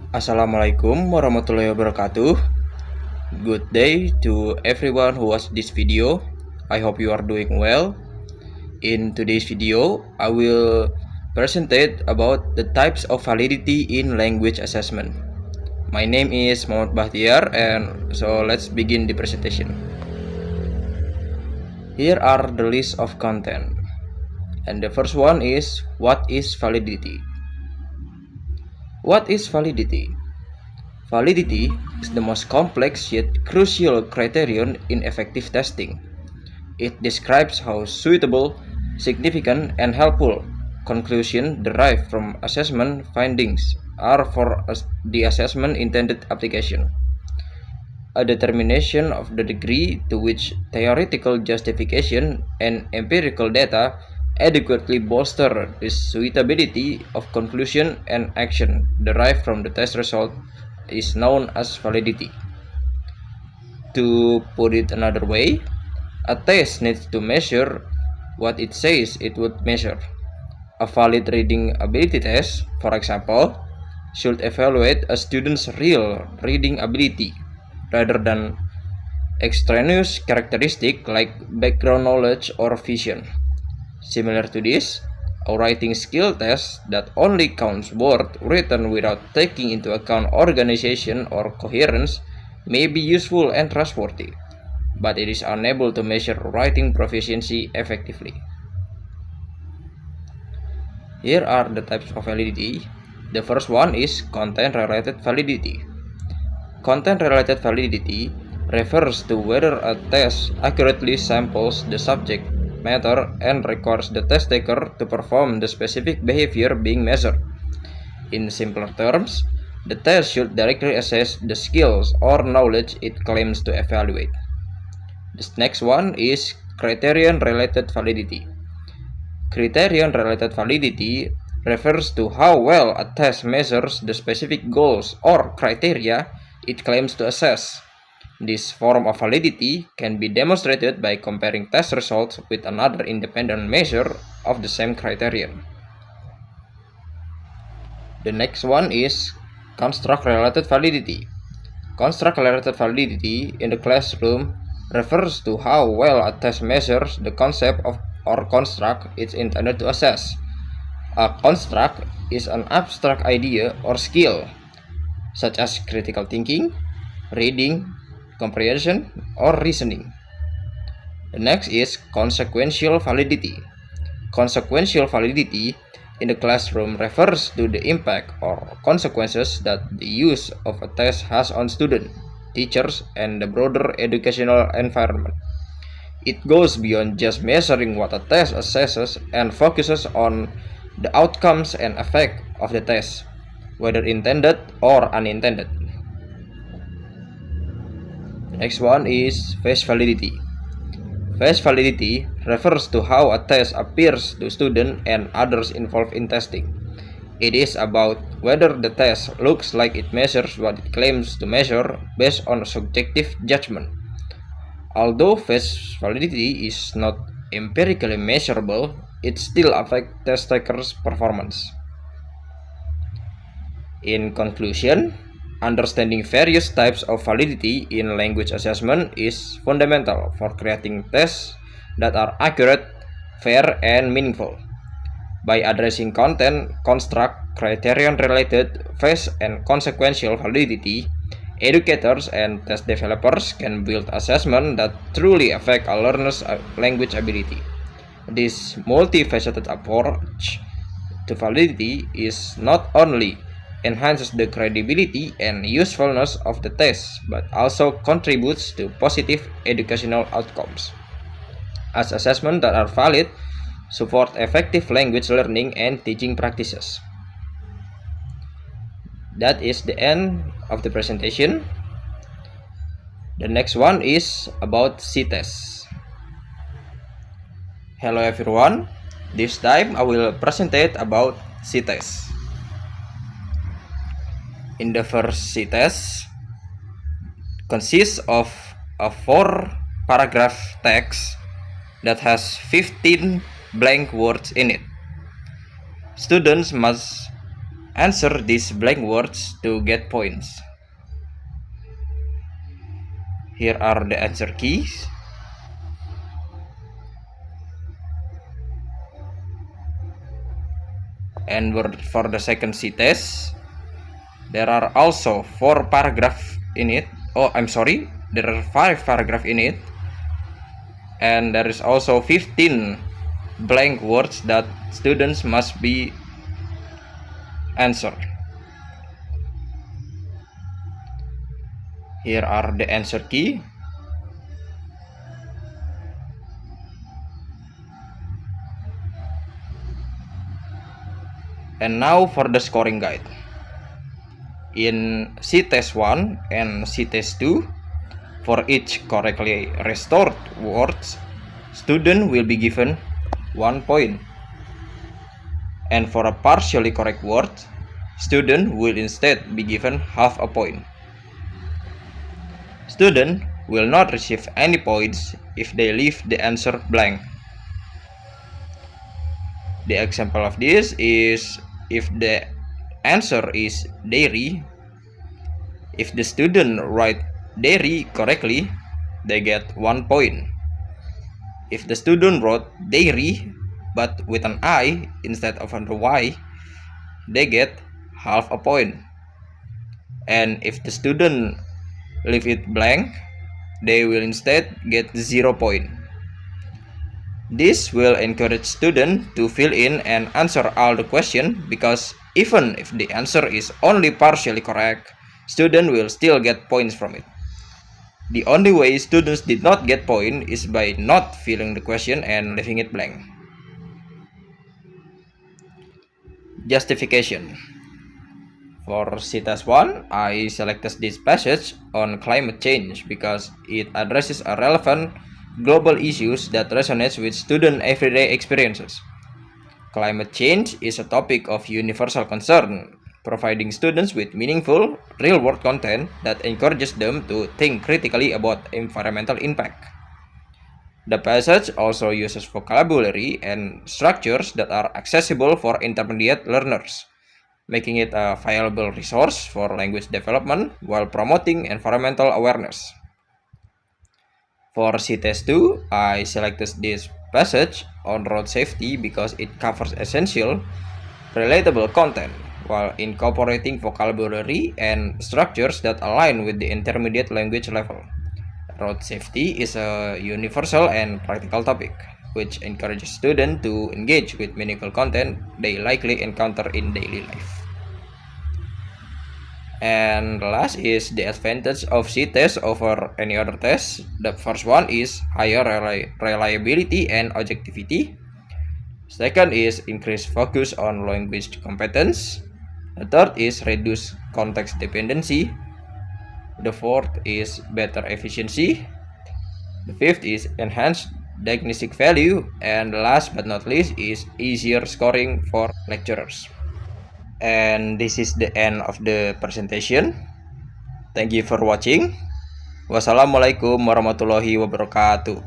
Assalamualaikum warahmatullahi wabarakatuh. Good day to everyone who watched this video. I hope you are doing well. In today's video, I will present about the types of validity in language assessment. My name is Muhammad Bahtiar, and so let's begin the presentation. Here are the list of content. And the first one is, what is validity? What is validity? Validity is the most complex yet crucial criterion in effective testing. It describes how suitable, significant, and helpful conclusions derived from assessment findings are for the assessment intended application. A determination of the degree to which theoretical justification and empirical data adequately bolster the suitability of conclusion and action derived from the test result is known as validity. To put it another way, a test needs to measure what it says it would measure. A valid reading ability test, for example, should evaluate a student's real reading ability rather than extraneous characteristics like background knowledge or vision. Similar to this, a writing skill test that only counts words written without taking into account organization or coherence may be useful and trustworthy, but it is unable to measure writing proficiency effectively. Here are the types of validity. The first one is content-related validity. Content-related validity refers to whether a test accurately samples the subject matter and requires the test taker to perform the specific behavior being measured. In simpler terms, the test should directly assess the skills or knowledge it claims to evaluate. This next one is criterion-related validity. Criterion-related validity refers to how well a test measures the specific goals or criteria it claims to assess. This form of validity can be demonstrated by comparing test results with another independent measure of the same criterion. The next one is construct-related validity. Construct-related validity in the classroom refers to how well a test measures the concept of or construct it's intended to assess. A construct is an abstract idea or skill, such as critical thinking, reading, comprehension, or reasoning. The next is consequential validity. Consequential validity in the classroom refers to the impact or consequences that the use of a test has on students, teachers, and the broader educational environment. It goes beyond just measuring what a test assesses and focuses on the outcomes and effect of the test, whether intended or unintended. Next one is face validity. Face validity refers to how a test appears to students and others involved in testing. It is about whether the test looks like it measures what it claims to measure based on subjective judgment. Although face validity is not empirically measurable, it still affects test takers' performance. In conclusion, understanding various types of validity in language assessment is fundamental for creating tests that are accurate, fair, and meaningful. By addressing content, construct, criterion-related, face, and consequential validity, educators and test developers can build assessments that truly affect a learner's language ability. This multifaceted approach to validity is not only enhances the credibility and usefulness of the test, but also contributes to positive educational outcomes, as assessments that are valid support effective language learning and teaching practices. That is the end of the presentation. The next one is about C-test. Hello everyone, this time I will present about C-test. In the first C-test consists of a 4-paragraph text that has 15 blank words in it. Students must answer these blank words to get points. Here are the answer keys. And for the second C test, there are also 4 paragraphs in it. Oh, I'm sorry, there are 5 paragraphs in it. And there is also 15 blank words that students must be answered. Here are the answer key. And now for the scoring guide. In C-Test 1 and C-Test 2, for each correctly restored words, student will be given 1 point. And for a partially correct word, student will instead be given half a point. Student will not receive any points if they leave the answer blank. The example of this is if the answer is dairy. If the student write dairy correctly, they get 1 point. If the student wrote dairy but with an I instead of a Y, they get half a point. And if the student leave it blank, they will instead get 0 point. This will encourage students to fill in and answer all the questions, because even if the answer is only partially correct, students will still get points from it. The only way students did not get points is by not filling the question and leaving it blank. Justification. For C-Test 1, I selected this passage on climate change because it addresses a relevant global issues that resonates with student everyday experiences. Climate change is a topic of universal concern, providing students with meaningful, real-world content that encourages them to think critically about environmental impact. The passage also uses vocabulary and structures that are accessible for intermediate learners, making it a valuable resource for language development while promoting environmental awareness. For C-Test 2, I selected this passage on road safety because it covers essential, relatable content while incorporating vocabulary and structures that align with the intermediate language level. Road safety is a universal and practical topic, which encourages students to engage with meaningful content they likely encounter in daily life. And the last is the advantage of C-Test over any other test. The first one is higher reliability and objectivity. Second is increased focus on language competence. The third is reduced context dependency. The fourth is better efficiency. The fifth is enhanced diagnostic value. And last but not least is easier scoring for lecturers. And this is the end of the presentation. Thank you for watching. Wassalamualaikum warahmatullahi wabarakatuh.